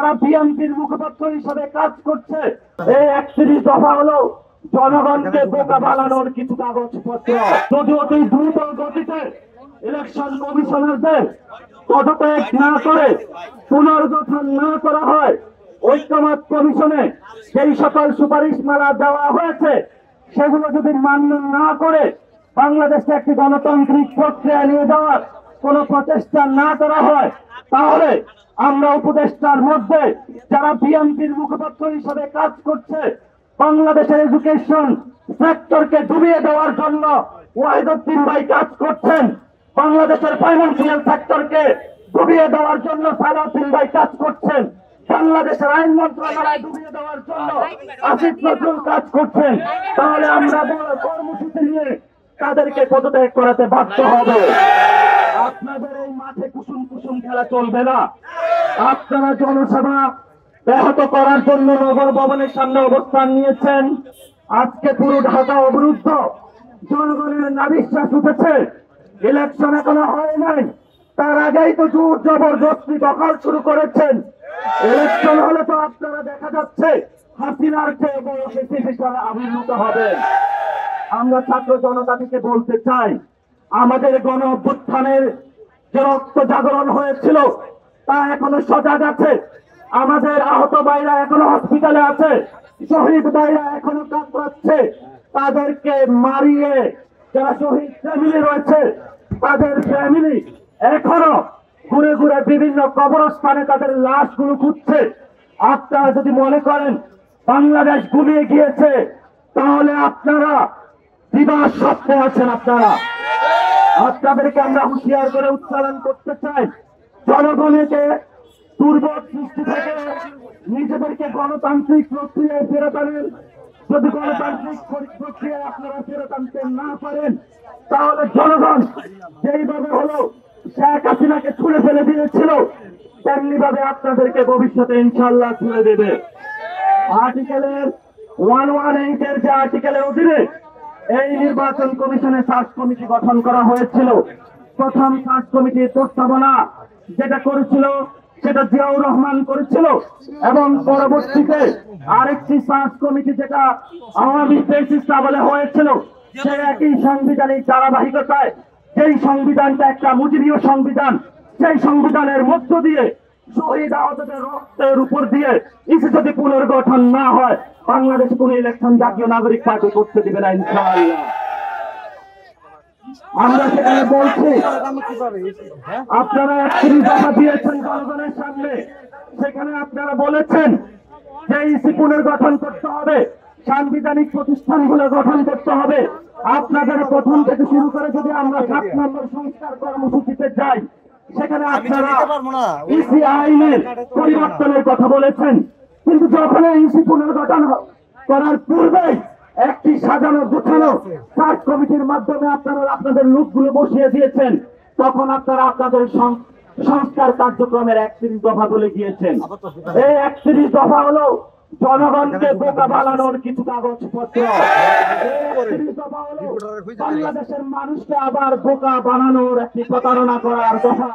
যারা বিএনপির মুখপাত্র হিসেবে কাজ করছে, এই 31 দফা হলো জনগণকে বোকা বানানোর কিছু কাগজপত্র। যদি অতি দ্রুত গতিতে ইলেকশন কমিশনারদের পদত্যাগ না করে পুনর্গঠন না করা হয়, ঐক্যমত কমিশনে যেই সকল সুপারিশমালা দেওয়া হয়েছে সেগুলো যদি মান্য না করে বাংলাদেশে একটি গণতান্ত্রিক প্রক্রিয়া নিয়ে যাওয়ার কোন প্রচেষ্টা না করা হয়, তাহলে আমরা উপদেষ্টার মধ্যে যারা বিএনপির মুখপাত্র হিসেবে কাজ করছে, বাংলাদেশের এডুকেশন সেক্টরকে ডুবিয়ে দেওয়ার জন্য ওয়াহিদুদ্দিন ভাই কাজ করছেন, বাংলাদেশের ফাইন্যান্সিয়াল সেক্টরকে ডুবিয়ে দেওয়ার জন্য সালাউদ্দিন ভাই কাজ করছেন, বাংলাদেশের আইন মন্ত্রণালয় ডুবিয়ে দেওয়ার জন্য আসিফ নজরুল কাজ করছেন, তাহলে আমরা কর্মসূচি নিয়ে তাদেরকে পদত্যাগ করাতে বাধ্য হবে। আপনাদের এই মাঠে কুসুম কুসুম খেলা চলবে না। আপনারা জনসভা ব্যাহত করার জন্য নগর ভবনের সামনে অবস্থান নিয়েছেন। আজকে পুরো ঢাকা অবরুদ্ধ, জনগণের নাবিশ্বাস উঠেছে, ইলেকশন এখনো হয় নাই, তার আগেই তো জোর জবরদস্তি দখল শুরু করেছেন। ইলেকশন হলে তো আপনারা দেখা যাচ্ছে হাসিনার চেয়ে বড় হিসেবে আবির্ভূত হবে। আমরা ছাত্র জনতাকে বলতে চাই, আমাদের গণ অভ্যুত্থানের যে রক্ত জাগরণ হয়েছিল তা এখনো সজাগ আছে, আমাদের আহত ভাইরা এখনো হসপিটালে আছে, শহীদ ভাইরা এখনো কাতরাচ্ছে, তাদেরকে মারিয়ে যারা শহীদ ফ্যামিলি রয়েছে তাদের ফ্যামিলি এখনো ঘুরে ঘুরে বিভিন্ন কবরস্থানে তাদের লাশগুলো খুঁজছে। আপনারা যদি মনে করেন বাংলাদেশ ঘুমিয়ে গিয়েছে, তাহলে আপনারা দিবাস স্বপ্নে আছেন। আপনাদেরকে আমরা হুঁশিয়ার করে উচ্চারণ করতে চাই, জনগণকে দুর্বল সৃষ্টি থেকে নিজেদেরকে গণতান্ত্রিক প্রক্রিয়ায় ফেরত আনেন। যদি গণতান্ত্রিক প্রক্রিয়ায় আপনারা ফেরত আনতে না পারেন, তাহলে জনগণ যেইভাবে হলো শেখ হাসিনাকে ছুঁড়ে ফেলে দিয়েছিল, তেমনি ভাবে আপনাদেরকে ভবিষ্যতে ইনশাল্লাহ ছুঁড়ে দেবে। আর্টিকেলের 118 এর যে আর্টিকেলের অধীনে এই নির্বাচন কমিশনে সার্চ কমিটি গঠন করা হয়েছিল। প্রথম সার্চ কমিটির প্রস্তাবনা যেটা করেছিল সেটা জিয়াউর রহমান করেছিল, এবং পরবর্তীতে আরেকটি সার্চ কমিটি যেটা আওয়ামী ফ্যাসিস্ট আমলে হয়েছিল, সে একই সাংবিধানিক ধারাবাহিকতায় যেই সংবিধানটা একটা মুজিবীয় সংবিধান, সেই সংবিধানের মধ্য দিয়ে শহীদ আহতদের রক্তের উপর দিয়ে ইসি যদি পুনর্গঠন না হয়, বাংলাদেশে কোন ইলেকশন জাতীয় নাগরিক পার্টি করতে দিবে না ইনশাআল্লাহ। আমরা সেখানে বলছি, আপনারা 31 দফা দিয়েছেন জনগণের সামনে, সেখানে আপনারা বলেছেন যে ইসি পুনর্গঠন করতে হবে, সাংবিধানিক প্রতিষ্ঠানগুলো গঠন করতে হবে। আপনাদের প্রথম থেকে শুরু করে যদি আমরা 7 নম্বর সংস্কার কর্মসূচিতে যাই, সেখানে আপনারা ইসি আইনের পরিবর্তনের কথা বলেছেন, কিন্তু যখন ইসি পুনর্গঠন করার পূর্বে একটি সাজানো গোছানো সার্চ কমিটির মাধ্যমে আপনারা আপনাদের লোকগুলো বসিয়ে দিয়েছেন, তখন আপনারা আপনাদের সংস্কার কার্যক্রমের 31 দফা বলে গিয়েছেন। এই 31 দফা হলো জনগণকে বোকা বানানোর কিছু কাগজপত্র। 31 দফা হলো বাংলাদেশের মানুষকে আবার বোকা বানানোর একটি প্রতারণা করার দফা।